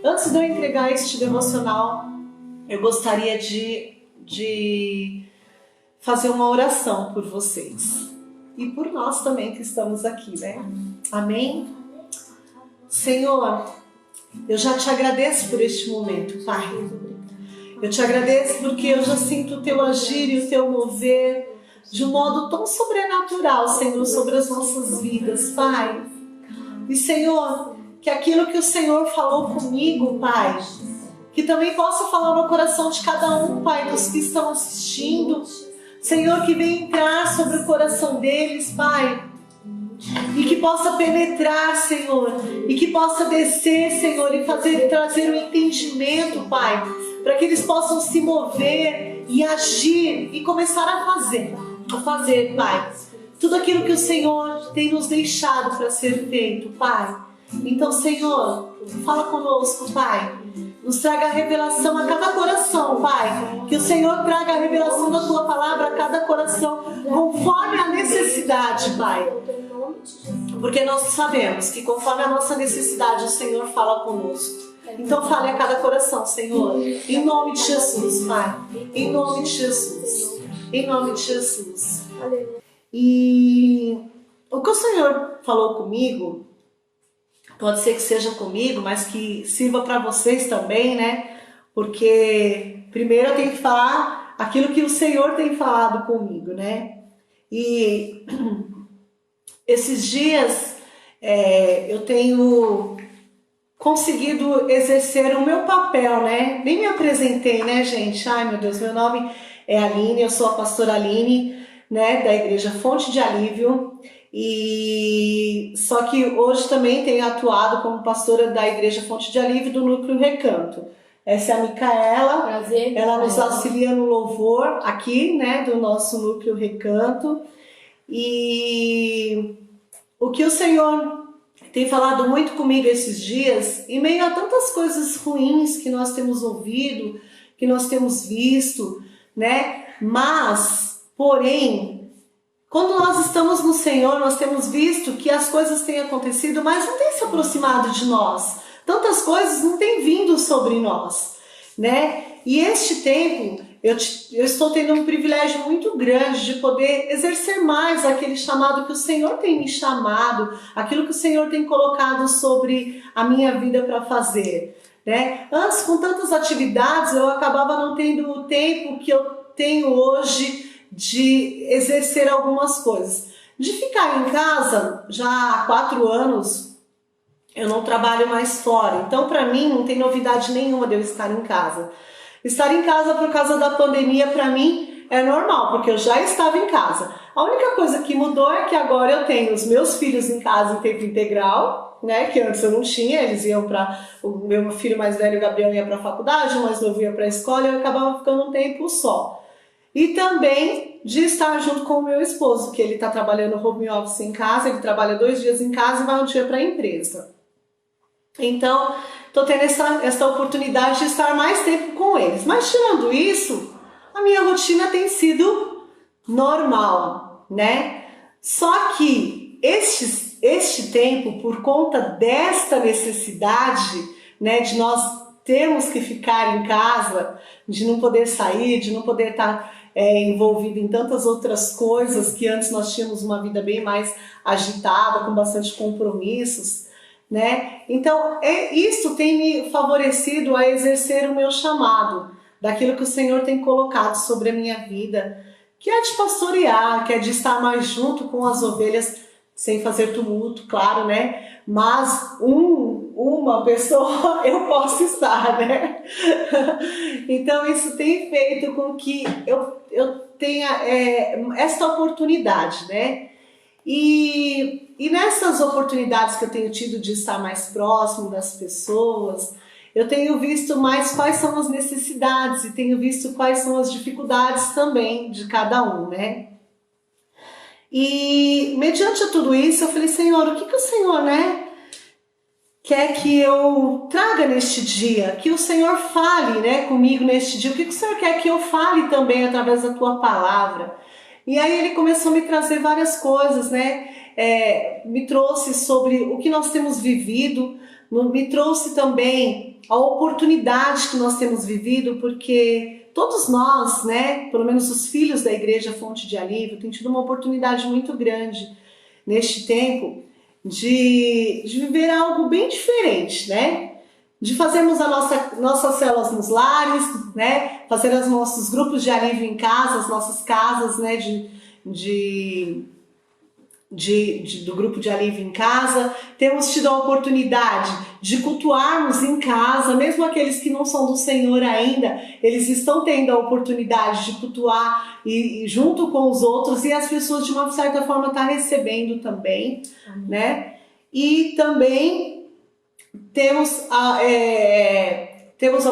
Antes de eu entregar este devocional, eu gostaria de fazer uma oração por vocês. E por nós também que estamos aqui, né? Amém? Senhor, eu já te agradeço por este momento, Pai. Eu te agradeço porque eu já sinto o teu agir e o teu mover de um modo tão sobrenatural, Senhor, sobre as nossas vidas, Pai. E, Senhor, que aquilo que o Senhor falou comigo, Pai, que também possa falar no coração de cada um, Pai, dos que estão assistindo. Senhor, que venha entrar sobre o coração deles, Pai, e que possa penetrar, Senhor, e que possa descer, Senhor, e trazer um entendimento, Pai, para que eles possam se mover e agir e começar a fazer, Pai, tudo aquilo que o Senhor tem nos deixado para ser feito, Pai. Então, Senhor, fala conosco, Pai. Nos traga a revelação a cada coração, Pai. Que o Senhor traga a revelação da Tua Palavra a cada coração, conforme a necessidade, Pai. Porque nós sabemos que conforme a nossa necessidade, o Senhor fala conosco. Então fale a cada coração, Senhor. Em nome de Jesus, Pai. Em nome de Jesus. Em nome de Jesus. E o que o Senhor falou comigo, pode ser que seja comigo, mas que sirva para vocês também, né? Porque primeiro eu tenho que falar aquilo que o Senhor tem falado comigo, né? E esses dias eu tenho conseguido exercer o meu papel, né? Nem me apresentei, né, gente? Ai, meu Deus, meu nome é Aline, eu sou a pastora Aline, né, da Igreja Fonte de Alívio. E só que hoje também tenho atuado como pastora da Igreja Fonte de Alívio do Núcleo Recanto. Essa é a Micaela. Prazer. Ela nos auxilia no louvor aqui, né, do nosso Núcleo Recanto. E o que o Senhor tem falado muito comigo esses dias, em meio a tantas coisas ruins que nós temos ouvido, que nós temos visto, né? Mas, porém, quando nós estamos no Senhor, nós temos visto que as coisas têm acontecido, mas não têm se aproximado de nós. Tantas coisas não têm vindo sobre nós, né? E este tempo, eu estou tendo um privilégio muito grande de poder exercer mais aquele chamado que o Senhor tem me chamado, aquilo que o Senhor tem colocado sobre a minha vida para fazer, né? Antes, com tantas atividades, eu acabava não tendo o tempo que eu tenho hoje de exercer algumas coisas. De ficar em casa, já há 4 anos, eu não trabalho mais fora. Então, para mim, não tem novidade nenhuma de eu estar em casa. Estar em casa por causa da pandemia, para mim, é normal, porque eu já estava em casa. A única coisa que mudou é que agora eu tenho os meus filhos em casa em tempo integral, né? Que antes eu não tinha, eles iam para... O meu filho mais velho, o Gabriel, ia para a faculdade, o mais novo ia para a escola, e eu acabava ficando um tempo só. E também de estar junto com o meu esposo, que ele está trabalhando home office em casa, ele trabalha 2 dias em casa e vai um dia para a empresa. Então, estou tendo essa oportunidade de estar mais tempo com eles. Mas tirando isso, a minha rotina tem sido normal, né? Só que este tempo, por conta desta necessidade, né, de nós termos que ficar em casa, de não poder sair, de não poder estar envolvido em tantas outras coisas, que antes nós tínhamos uma vida bem mais agitada, com bastante compromissos, né? Então, isso tem me favorecido a exercer o meu chamado, daquilo que o Senhor tem colocado sobre a minha vida, que é de pastorear, que é de estar mais junto com as ovelhas, sem fazer tumulto, claro, né? Mas uma pessoa eu posso estar, né? Então, isso tem feito com que eu tenha esta oportunidade, né? E nessas oportunidades que eu tenho tido de estar mais próximo das pessoas, eu tenho visto mais quais são as necessidades e tenho visto quais são as dificuldades também de cada um, né? E mediante tudo isso, eu falei, Senhor, o que o Senhor, né, quer que eu traga neste dia? Que o Senhor fale, né, comigo neste dia. O que o Senhor quer que eu fale também através da Tua Palavra? E aí Ele começou a me trazer várias coisas, né? Me trouxe sobre o que nós temos vivido, me trouxe também a oportunidade que nós temos vivido, porque todos nós, né, pelo menos os filhos da Igreja Fonte de Alívio, têm tido uma oportunidade muito grande neste tempo de viver algo bem diferente, né? De fazermos nossas células nos lares, né? Fazer os nossos grupos de alívio em casa, as nossas casas, né? Do grupo de alívio em casa. Temos tido a oportunidade de cultuarmos em casa, mesmo aqueles que não são do Senhor ainda, eles estão tendo a oportunidade de cultuar e junto com os outros, e as pessoas de uma certa forma estão recebendo também, né? E também temos a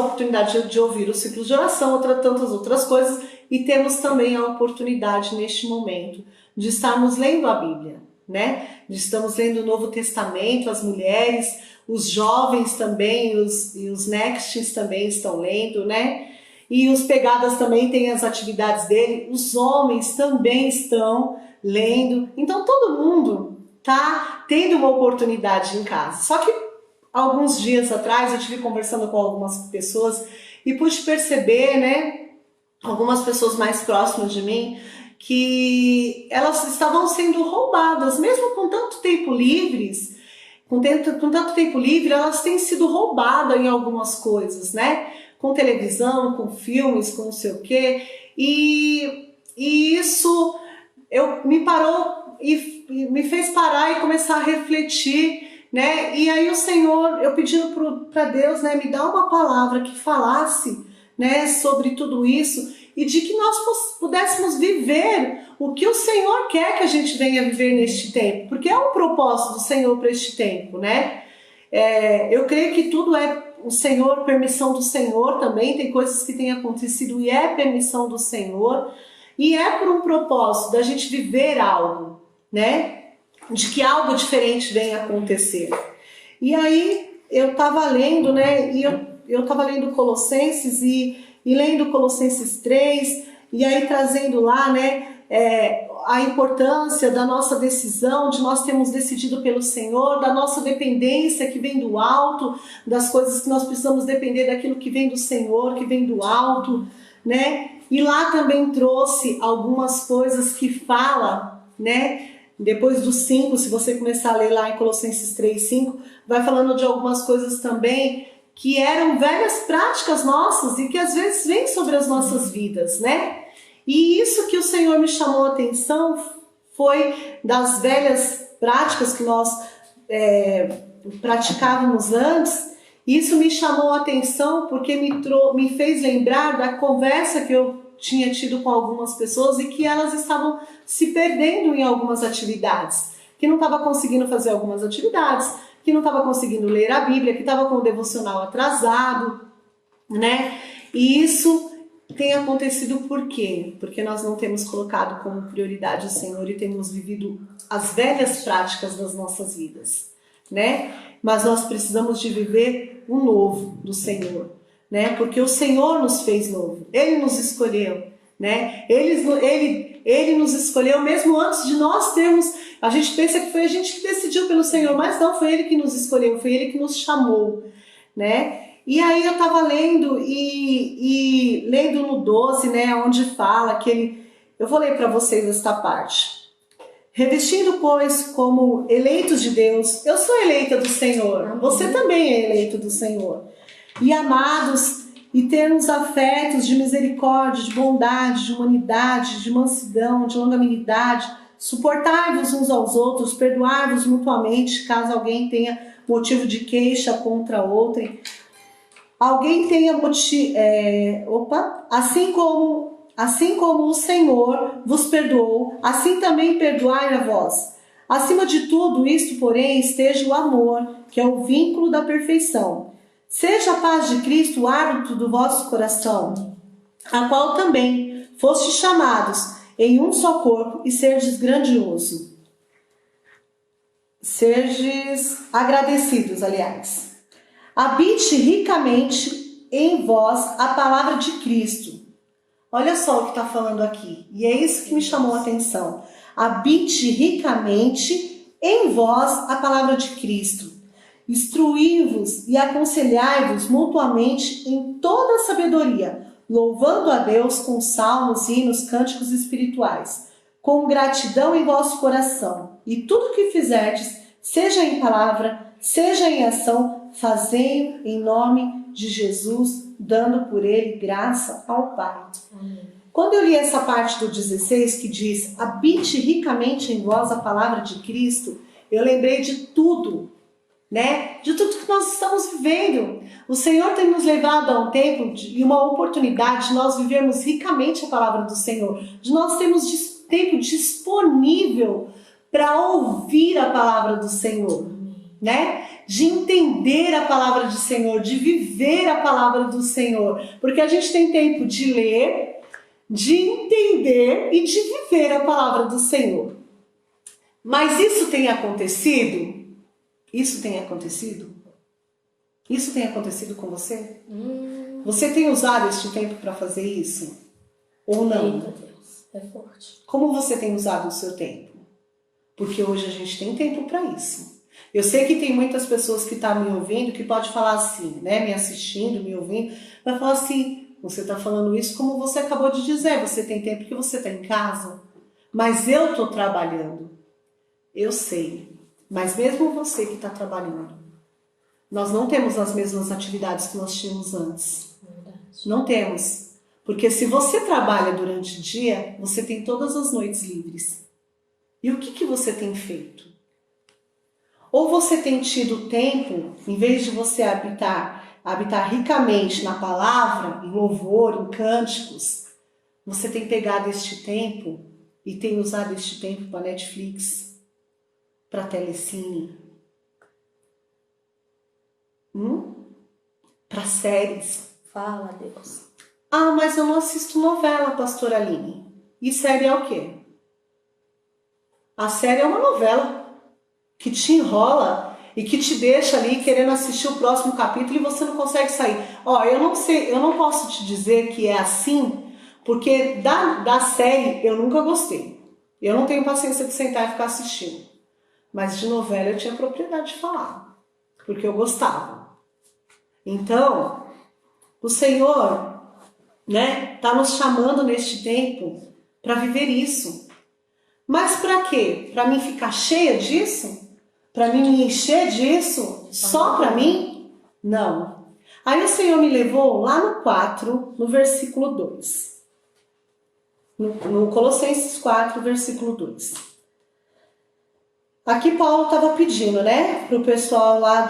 oportunidade de ouvir o ciclo de oração, tantas outras coisas, e temos também a oportunidade neste momento de estarmos lendo a Bíblia, né? Estamos lendo o Novo Testamento, as mulheres, os jovens também, e os Nexts também estão lendo, né? E os Pegadas também têm as atividades dele, os homens também estão lendo. Então todo mundo tá tendo uma oportunidade em casa. Só que alguns dias atrás eu estive conversando com algumas pessoas e pude perceber, né, algumas pessoas mais próximas de mim, que elas estavam sendo roubadas, mesmo com tanto tempo livres, com tanto tempo livre, elas têm sido roubadas em algumas coisas, né? Com televisão, com filmes, com não sei o quê. E isso me parou e me fez parar e começar a refletir, né? E aí o Senhor, eu pedindo para Deus, né, me dar uma palavra que falasse, né, sobre tudo isso, e de que nós pudéssemos viver o que o Senhor quer que a gente venha viver neste tempo, porque é um propósito do Senhor para este tempo, né? Eu creio que tudo é o Senhor, permissão do Senhor também, tem coisas que têm acontecido e é permissão do Senhor, e é por um propósito da gente viver algo, né? De que algo diferente venha acontecer. E aí eu estava lendo, né? E eu estava lendo Colossenses e lendo Colossenses 3, e aí trazendo lá, né, a importância da nossa decisão, de nós termos decidido pelo Senhor, da nossa dependência que vem do alto, das coisas que nós precisamos depender daquilo que vem do Senhor, que vem do alto, né? E lá também trouxe algumas coisas que fala, né? Depois do 5, se você começar a ler lá em Colossenses 3, 5, vai falando de algumas coisas também que eram velhas práticas nossas e que às vezes vêm sobre as nossas vidas, né? E isso que o Senhor me chamou a atenção foi das velhas práticas que nós praticávamos antes. Isso me chamou a atenção porque me fez lembrar da conversa que eu tinha tido com algumas pessoas e que elas estavam se perdendo em algumas atividades, que não estava conseguindo fazer algumas atividades, que não estava conseguindo ler a Bíblia, que estava com o devocional atrasado, né? E isso tem acontecido por quê? Porque nós não temos colocado como prioridade o Senhor e temos vivido as velhas práticas das nossas vidas, né? Mas nós precisamos de viver o novo do Senhor, né? Porque o Senhor nos fez novo, Ele nos escolheu, né? Ele nos escolheu mesmo antes de nós termos. A gente pensa que foi a gente que decidiu pelo Senhor, mas não, foi Ele que nos escolheu, foi Ele que nos chamou, né? E aí eu estava lendo e lendo no 12, né, onde fala que eu vou ler para vocês esta parte. Revestindo, pois, como eleitos de Deus, eu sou eleita do Senhor, você também é eleito do Senhor, e amados, e termos afetos de misericórdia, de bondade, de humanidade, de mansidão, de longanimidade, suportai-vos uns aos outros, perdoai-vos mutuamente, caso alguém tenha motivo de queixa contra outrem. Alguém tenha motivo... Assim como o Senhor vos perdoou, assim também perdoai a vós. Acima de tudo isto, porém, esteja o amor, que é o vínculo da perfeição. Seja a paz de Cristo o árbitro do vosso coração, a qual também fostes chamados em um só corpo, e serdes grandioso. Serdes agradecidos, aliás. Habite ricamente em vós a palavra de Cristo. Olha só o que está falando aqui. E é isso que me chamou a atenção. Habite ricamente em vós a palavra de Cristo. Instruí-vos e aconselhai-vos mutuamente em toda a sabedoria, louvando a Deus com salmos, hinos, cânticos espirituais, com gratidão em vosso coração. E tudo que fizerdes, seja em palavra, seja em ação, fazei-o em nome de Jesus, dando por ele graça ao Pai. Amém. Quando eu li essa parte do 16 que diz, habite ricamente em vós a palavra de Cristo, eu lembrei de tudo, né? De tudo que nós estamos vivendo. O Senhor tem nos levado a um tempo e uma oportunidade de nós vivermos ricamente a palavra do Senhor, de nós termos tempo disponível para ouvir a palavra do Senhor, né? De entender a palavra do Senhor, de viver a palavra do Senhor, porque a gente tem tempo de ler, de entender e de viver a palavra do Senhor. Mas isso tem acontecido? Isso tem acontecido? Isso tem acontecido com você? Você tem usado este tempo para fazer isso? Ou não? Eita Deus, é forte. Como você tem usado o seu tempo? Porque hoje a gente tem tempo para isso. Eu sei que tem muitas pessoas que estão me ouvindo que pode falar assim, né? Me assistindo, me ouvindo, vai falar assim, você está falando isso como você acabou de dizer, você tem tempo que você está em casa, mas eu estou trabalhando. Eu sei, mas mesmo você que está trabalhando, nós não temos as mesmas atividades que nós tínhamos antes. Verdade. Não temos. Porque se você trabalha durante o dia, você tem todas as noites livres. E o que você tem feito? Ou você tem tido tempo, em vez de você habitar ricamente na palavra, em louvor, em cânticos, você tem pegado este tempo e tem usado este tempo para Netflix, para Telecine, para séries. Fala, Deus. Ah, mas eu não assisto novela, pastora Aline. E série é o quê? A série é uma novela que te enrola e que te deixa ali querendo assistir o próximo capítulo e você não consegue sair. Ó, eu não sei, eu não posso te dizer que é assim, porque da série eu nunca gostei. Eu não tenho paciência de sentar e ficar assistindo. Mas de novela eu tinha propriedade de falar, porque eu gostava. Então, o Senhor, né, tá nos chamando neste tempo para viver isso. Mas para quê? Para mim ficar cheia disso? Para mim me encher disso? Só para mim? Não. Aí o Senhor me levou lá no 4, no versículo 2. No Colossenses 4, versículo 2. Aqui Paulo estava pedindo, né, para o pessoal lá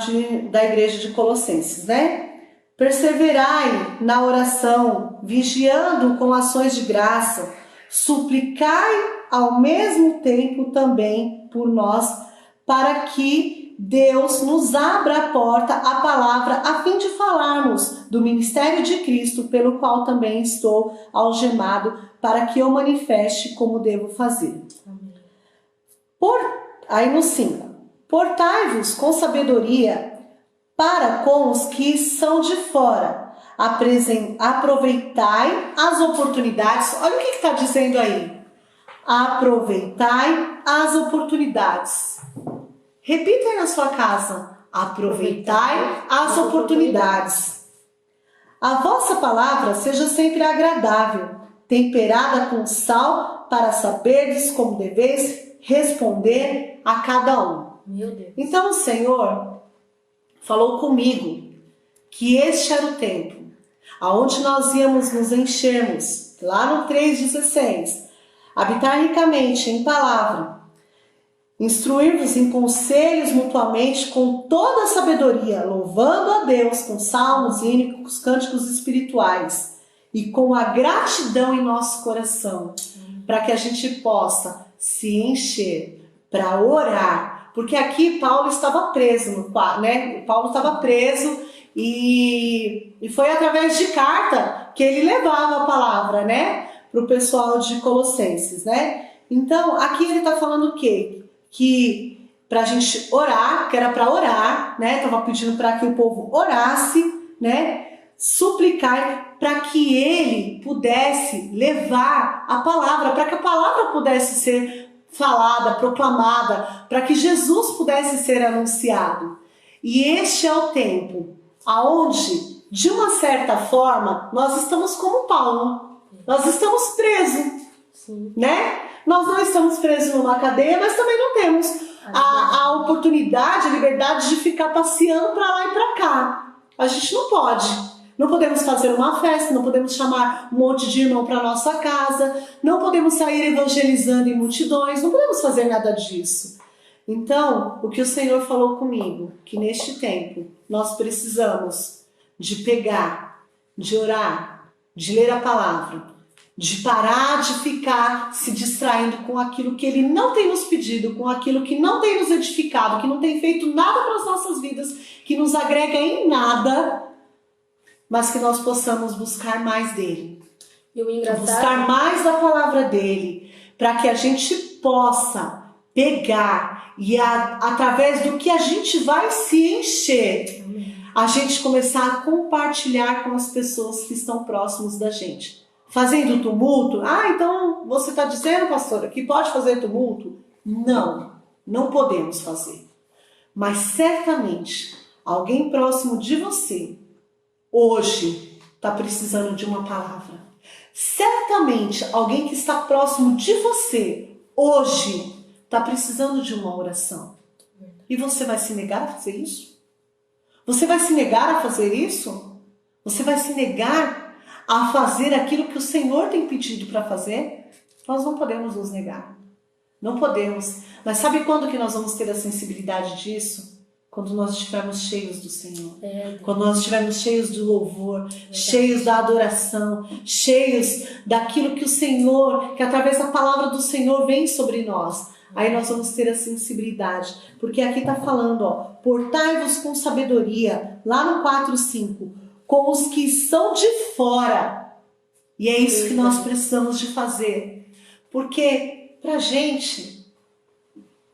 da igreja de Colossenses, né? Perseverai na oração, vigiando com ações de graça, suplicai ao mesmo tempo também por nós, para que Deus nos abra a porta, a palavra, a fim de falarmos do ministério de Cristo, pelo qual também estou algemado, para que eu manifeste como devo fazer. Amém. Aí no 5, portai-vos com sabedoria para com os que são de fora, aproveitai as oportunidades. Olha o que está dizendo aí. Aproveitai as oportunidades. Repita aí na sua casa. Aproveitai as oportunidades. A vossa palavra seja sempre agradável, temperada com sal, para saberdes como deveis responder a cada um. Meu Deus. Então o Senhor falou comigo que este era o tempo aonde nós íamos nos enchermos, lá no 3,16, habitar ricamente em palavra, instruir-vos em conselhos mutuamente com toda a sabedoria, louvando a Deus com salmos, hinos, cânticos espirituais e com a gratidão em nosso coração, para que a gente possa se encher, para orar, porque aqui Paulo estava preso, né? Paulo estava preso e foi através de carta que ele levava a palavra, né? Para o pessoal de Colossenses, né? Então, aqui ele está falando o quê? Que para a gente orar, que era para orar, né? Estava pedindo para que o povo orasse, né? Suplicar para que ele pudesse levar a palavra, para que a palavra pudesse ser falada, proclamada, para que Jesus pudesse ser anunciado. E este é o tempo aonde, de uma certa forma, nós estamos como Paulo. Nós estamos presos, Sim. né? Nós não estamos presos numa cadeia, mas também não temos a oportunidade, a liberdade de ficar passeando para lá e para cá. A gente não pode. Não podemos fazer uma festa, não podemos chamar um monte de irmão para nossa casa, não podemos sair evangelizando em multidões, não podemos fazer nada disso. Então, o que o Senhor falou comigo, que neste tempo nós precisamos de pegar, de orar, de ler a palavra, de parar de ficar se distraindo com aquilo que Ele não tem nos pedido, com aquilo que não tem nos edificado, que não tem feito nada para as nossas vidas, que nos agrega em nada, mas que nós possamos buscar mais dEle. E o engraçado... Buscar mais da palavra dEle, para que a gente possa pegar e através do que a gente vai se encher, a gente começar a compartilhar com as pessoas que estão próximos da gente. Fazendo tumulto? Então você está dizendo, pastora, que pode fazer tumulto? Não, não podemos fazer. Mas certamente, alguém próximo de você, hoje, está precisando de uma palavra. Certamente, alguém que está próximo de você, hoje, está precisando de uma oração. E você vai se negar a fazer isso? Você vai se negar a fazer isso? Você vai se negar a fazer aquilo que o Senhor tem pedido para fazer? Nós não podemos nos negar. Não podemos. Mas sabe quando que nós vamos ter a sensibilidade disso? Quando nós estivermos cheios do Senhor. Quando nós estivermos cheios do louvor, cheios da adoração, cheios daquilo que o Senhor, que através da palavra do Senhor vem sobre nós. Aí nós vamos ter a sensibilidade. Porque aqui está falando, portai-vos com sabedoria, lá no 4:5, com os que são de fora. E é isso que nós precisamos de fazer. Porque pra gente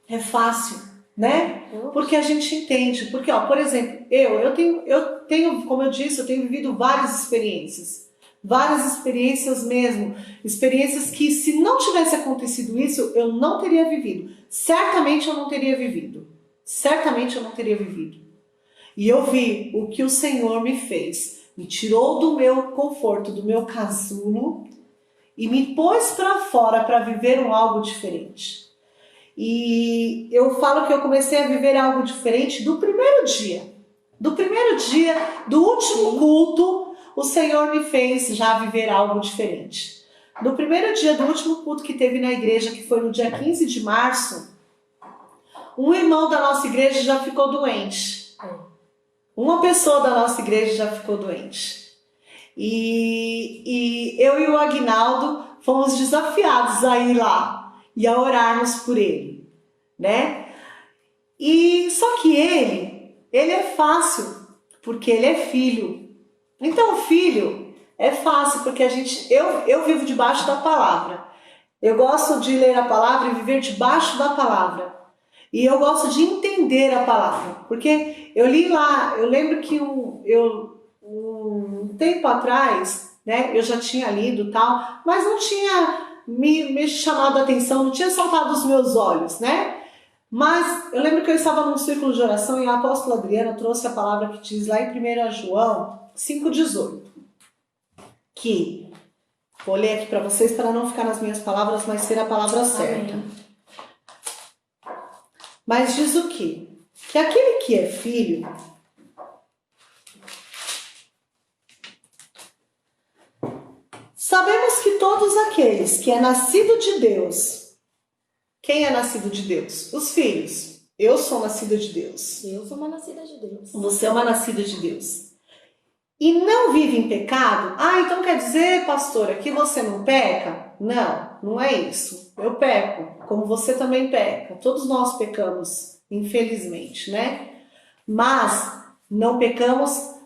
é fácil, né? Porque a gente entende. Porque, por exemplo, eu tenho, como eu disse, eu tenho vivido várias experiências. Várias experiências mesmo. Experiências que, se não tivesse acontecido isso, eu não teria vivido. Certamente eu não teria vivido. Certamente eu não teria vivido. E eu vi o que o Senhor me fez. Me tirou do meu conforto, do meu casulo e me pôs para fora para viver algo diferente. E eu falo que eu comecei a viver algo diferente do primeiro dia. Do primeiro dia, do último culto, o Senhor me fez já viver algo diferente. No primeiro dia do último culto que teve na igreja, que foi no dia 15 de março, um irmão da nossa igreja já ficou doente. Uma pessoa da nossa igreja já ficou doente. E eu e o Aguinaldo fomos desafiados a ir lá e a orarmos por ele, né? E só que ele é fácil, porque ele é filho. Então o filho é fácil, porque eu vivo debaixo da palavra. Eu gosto de ler a palavra e viver debaixo da palavra. E eu gosto de entender a palavra, porque eu li lá, eu lembro que um tempo atrás, né, eu já tinha lido tal, mas não tinha me chamado a atenção, não tinha saltado os meus olhos, né? Mas eu lembro que eu estava num círculo de oração e a apóstola Adriana trouxe a palavra que diz lá em 1 João 5,18, que, vou ler aqui para vocês para não ficar nas minhas palavras, mas ser a palavra certa. Amém. Mas diz o quê? Que aquele que é filho sabemos que todos aqueles que é nascido de Deus. Quem é nascido de Deus? Os filhos. Eu sou nascida de Deus. Eu sou uma nascida de Deus. Você é uma nascida de Deus. E não vive em pecado? Então quer dizer, pastora, que você não peca? Não, não é isso. Eu peco, como você também peca. Todos nós pecamos, infelizmente, né? Mas não pecamos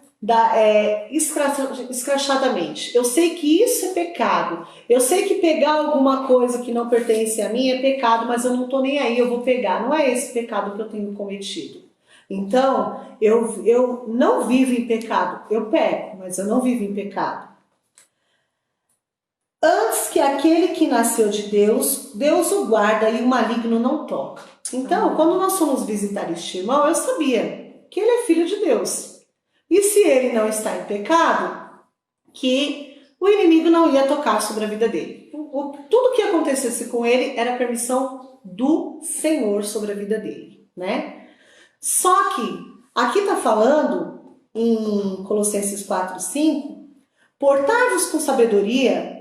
escrachadamente. Eu sei que isso é pecado. Eu sei que pegar alguma coisa que não pertence a mim é pecado, mas eu não tô nem aí, eu vou pegar. Não é esse pecado que eu tenho cometido. Então, eu não vivo em pecado. Eu peco, mas eu não vivo em pecado. Antes que aquele que nasceu de Deus, Deus o guarda e o maligno não toca. Então, quando nós fomos visitar este irmão, eu sabia Que ele é filho de Deus. E se ele não está em pecado, que o inimigo não ia tocar sobre a vida dele. Tudo que acontecesse com ele era permissão do Senhor sobre a vida dele, né? Só que aqui está falando em Colossenses 4:5, portai-vos com sabedoria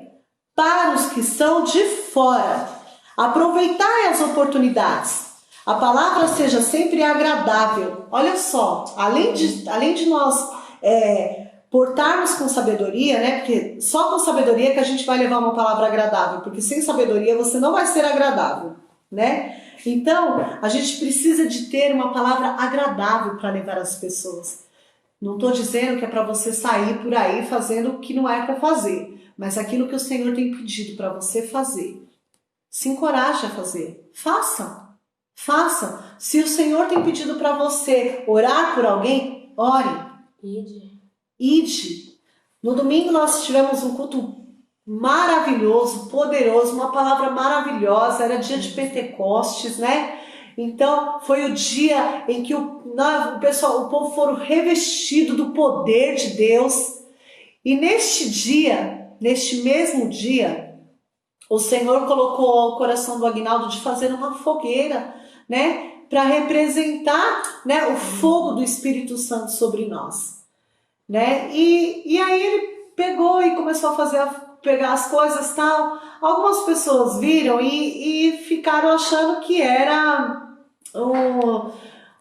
para os que são de fora, aproveitai as oportunidades, a palavra seja sempre agradável. Olha só, além de nós portarmos com sabedoria, né? Porque só com sabedoria que a gente vai levar uma palavra agradável, porque sem sabedoria você não vai ser agradável, né? Então, a gente precisa de ter uma palavra agradável para levar as pessoas. Não estou dizendo que é para você sair por aí fazendo o que não é para fazer, mas aquilo que o Senhor tem pedido para você fazer. Se encoraje a fazer. Faça. Faça. Se o Senhor tem pedido para você orar por alguém, ore. Ide. No domingo nós tivemos um culto maravilhoso, poderoso, uma palavra maravilhosa, era dia de Pentecostes, né? Então foi o dia em que o povo foram revestido do poder de Deus. E neste mesmo dia, o Senhor colocou ao coração do Aguinaldo de fazer uma fogueira, né? Para representar, né, o fogo do Espírito Santo sobre nós, né? E aí ele pegou e começou a pegar as coisas, tal. Algumas pessoas viram e ficaram achando que era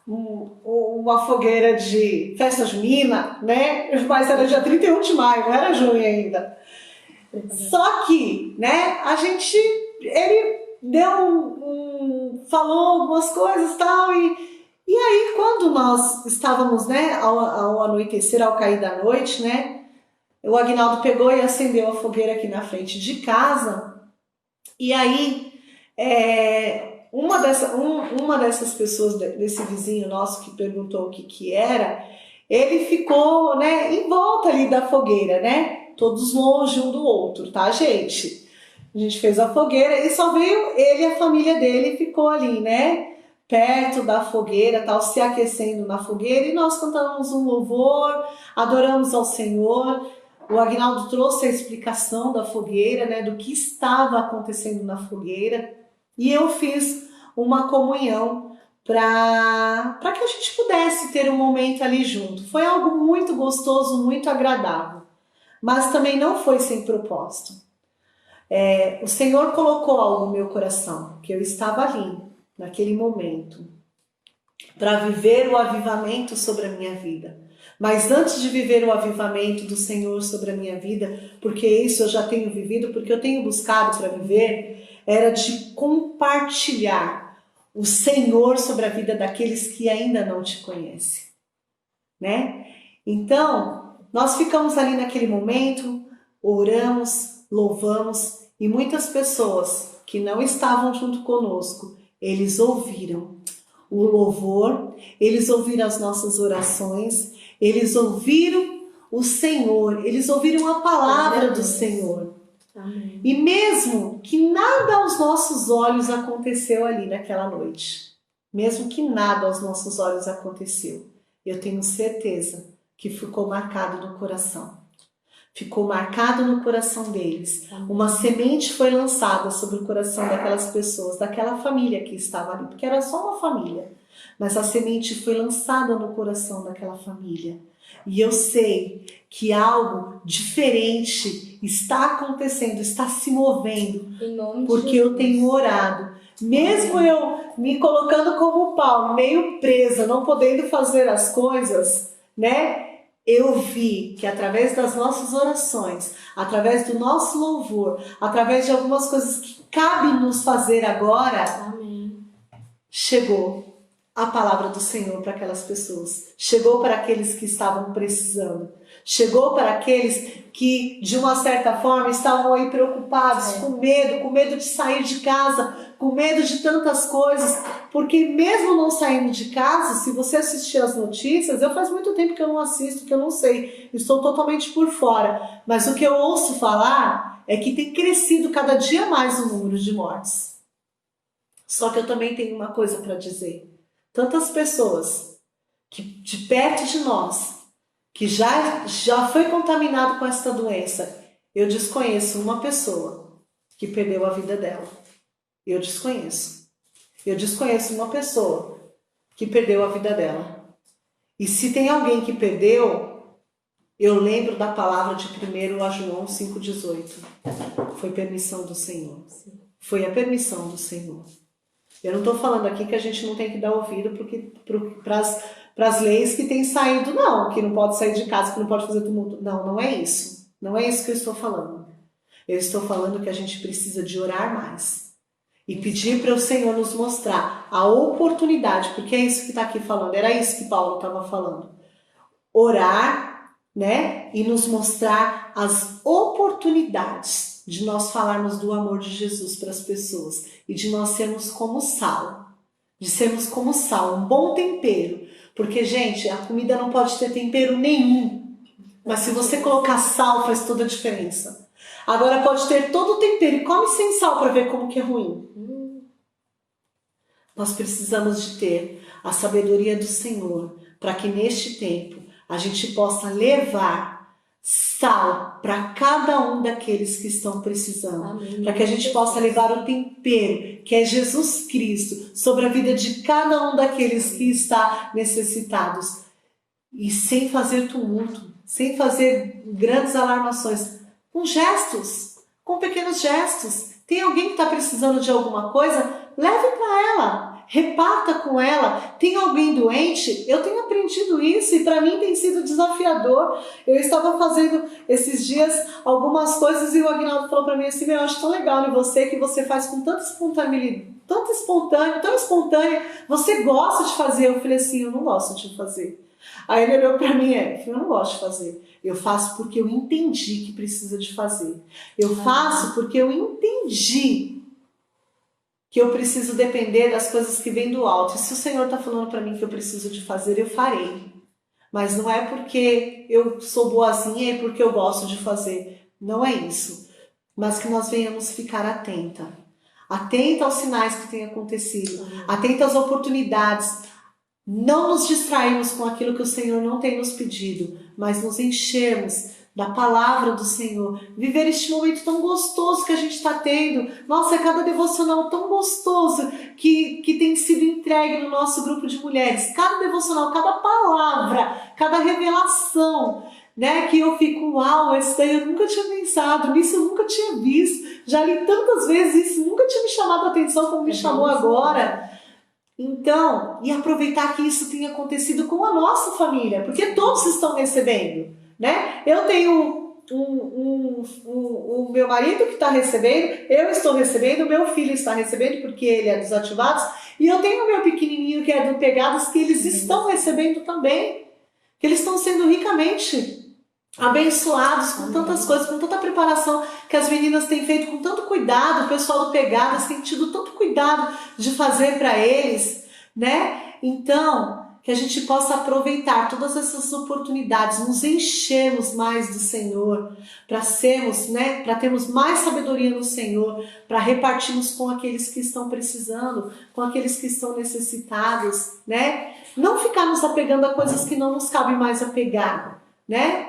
uma fogueira de festa junina, né? Mas era dia 31 de maio, não era junho ainda. Só que, né, ele falou algumas coisas, tal, e aí quando nós estávamos, né, ao anoitecer, ao cair da noite, né, o Aguinaldo pegou e acendeu a fogueira aqui na frente de casa. E aí uma dessas pessoas, desse vizinho nosso que perguntou o que era, ele ficou, né, em volta ali da fogueira, né, todos longe um do outro, tá, gente? A gente fez a fogueira e só veio ele e a família dele, ficou ali, né, perto da fogueira, tal, se aquecendo na fogueira, e nós cantamos um louvor, adoramos ao Senhor. O Aguinaldo trouxe a explicação da fogueira, né, do que estava acontecendo na fogueira, e eu fiz uma comunhão para que a gente pudesse ter um momento ali junto. Foi algo muito gostoso, muito agradável, mas também não foi sem propósito. O Senhor colocou algo no meu coração, que eu estava ali, naquele momento, para viver o avivamento sobre a minha vida. Mas antes de viver o avivamento do Senhor sobre a minha vida, porque isso eu já tenho vivido, porque eu tenho buscado para viver, era de compartilhar o Senhor sobre a vida daqueles que ainda não te conhecem, né? Então, nós ficamos ali naquele momento, oramos, louvamos, e muitas pessoas que não estavam junto conosco, eles ouviram o louvor, eles ouviram as nossas orações, eles ouviram o Senhor, eles ouviram a palavra do Senhor. Amém. E mesmo que nada aos nossos olhos aconteceu ali naquela noite, mesmo que nada aos nossos olhos aconteceu, eu tenho certeza que ficou marcado no coração. Ficou marcado no coração deles. Uma semente foi lançada sobre o coração daquelas pessoas, daquela família que estava ali, porque era só uma família. Mas a semente foi lançada no coração daquela família. E eu sei que algo diferente está acontecendo, está se movendo, porque eu tenho orado. Mesmo eu me colocando como pau, meio presa, não podendo fazer as coisas, né? Eu vi que através das nossas orações, através do nosso louvor, através de algumas coisas que cabe nos fazer agora, Amém, chegou a palavra do Senhor para aquelas pessoas. Chegou para aqueles que estavam precisando. Chegou para aqueles que, de uma certa forma, estavam aí preocupados, com medo de sair de casa, com medo de tantas coisas, porque mesmo não saindo de casa, se você assistir as notícias, eu faz muito tempo que eu não assisto, que eu não sei, estou totalmente por fora, mas o que eu ouço falar é que tem crescido cada dia mais o número de mortes. Só que eu também tenho uma coisa para dizer. Tantas pessoas que de perto de nós, que já foi contaminado com esta doença, eu desconheço uma pessoa que perdeu a vida dela. Eu desconheço. Eu desconheço uma pessoa que perdeu a vida dela. E se tem alguém que perdeu, eu lembro da palavra de 1 João 5,18. Foi permissão do Senhor. Foi a permissão do Senhor. Eu não estou falando aqui que a gente não tem que dar ouvido para as leis que têm saído, não. Que não pode sair de casa, que não pode fazer tumulto. Não, não é isso. Não é isso que eu estou falando. Eu estou falando que a gente precisa de orar mais. E pedir para o Senhor nos mostrar a oportunidade, porque é isso que está aqui falando, era isso que Paulo estava falando. Orar, né? E nos mostrar as oportunidades de nós falarmos do amor de Jesus para as pessoas e de nós sermos como sal. De sermos como sal, um bom tempero. Porque, gente, a comida não pode ter tempero nenhum. Mas se você colocar sal, faz toda a diferença. Agora pode ter todo o tempero e come sem sal para ver como que é ruim. Nós precisamos de ter a sabedoria do Senhor para que neste tempo a gente possa levar sal para cada um daqueles que estão precisando. Para que a gente possa levar o tempero, que é Jesus Cristo, sobre a vida de cada um daqueles que está necessitados. E sem fazer tumulto, sem fazer grandes alarmações, com gestos, com pequenos gestos. Tem alguém que está precisando de alguma coisa? Leve para ela, reparta com ela. Tem alguém doente? Eu tenho aprendido isso e para mim tem sido desafiador. Eu estava fazendo esses dias algumas coisas e o Aguinaldo falou para mim assim: eu acho tão legal em você que você faz com tanta espontaneidade, tão espontâneo. Você gosta de fazer? Eu falei assim: eu não gosto de fazer. Aí ele olhou para mim eu não gosto de fazer. Eu faço porque eu entendi que precisa de fazer. Eu faço porque eu entendi que eu preciso depender das coisas que vêm do alto. E se o Senhor está falando para mim que eu preciso de fazer, eu farei. Mas não é porque eu sou boazinha e porque eu gosto de fazer. Não é isso. Mas que nós venhamos ficar atenta aos sinais que têm acontecido, atenta às oportunidades. Não nos distrairmos com aquilo que o Senhor não tem nos pedido, mas nos enchermos da palavra do Senhor. Viver este momento tão gostoso que a gente está tendo. Nossa, é cada devocional tão gostoso que tem sido entregue no nosso grupo de mulheres. Cada devocional, cada palavra, cada revelação, né? Que eu fico, uau, esse daí eu nunca tinha pensado, nisso eu nunca tinha visto. Já li tantas vezes isso, nunca tinha me chamado a atenção como me chamou agora. Então, e aproveitar que isso tenha acontecido com a nossa família, porque todos estão recebendo, né? Eu tenho o meu marido que está recebendo, eu estou recebendo, meu filho está recebendo, porque ele é dos ativados, e eu tenho o meu pequenininho que é do Pegadas, que eles estão recebendo também, que eles estão sendo ricamente abençoados com tantas coisas, com tanta preparação que as meninas têm feito, com tanto cuidado. O pessoal do Pegadas tem tido tanto cuidado de fazer para eles, né? Então, que a gente possa aproveitar todas essas oportunidades, nos enchermos mais do Senhor, para sermos, né? Para termos mais sabedoria no Senhor, para repartirmos com aqueles que estão precisando, com aqueles que estão necessitados, né? Não ficarmos apegando a coisas que não nos cabe mais apegar, né?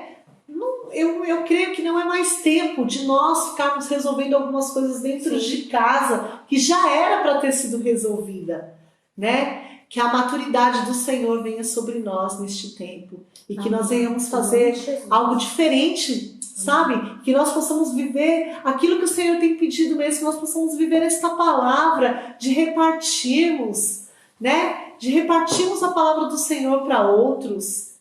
Eu creio que não é mais tempo de nós ficarmos resolvendo algumas coisas dentro de casa que já era para ter sido resolvida, né? Que a maturidade do Senhor venha sobre nós neste tempo e que nós venhamos fazer algo diferente, sabe? Que nós possamos viver aquilo que o Senhor tem pedido mesmo, que nós possamos viver esta palavra de repartirmos, né? De repartirmos a palavra do Senhor para outros,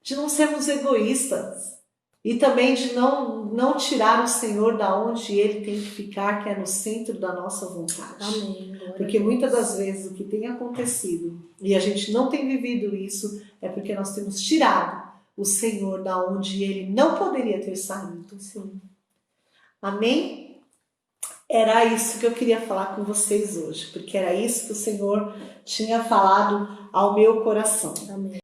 de não sermos egoístas. E também de não tirar o Senhor da onde Ele tem que ficar, que é no centro da nossa vontade. Amém. Porque muitas das vezes o que tem acontecido, e a gente não tem vivido isso, é porque nós temos tirado o Senhor da onde Ele não poderia ter saído. Sim. Amém? Era isso que eu queria falar com vocês hoje, porque era isso que o Senhor tinha falado ao meu coração. Amém.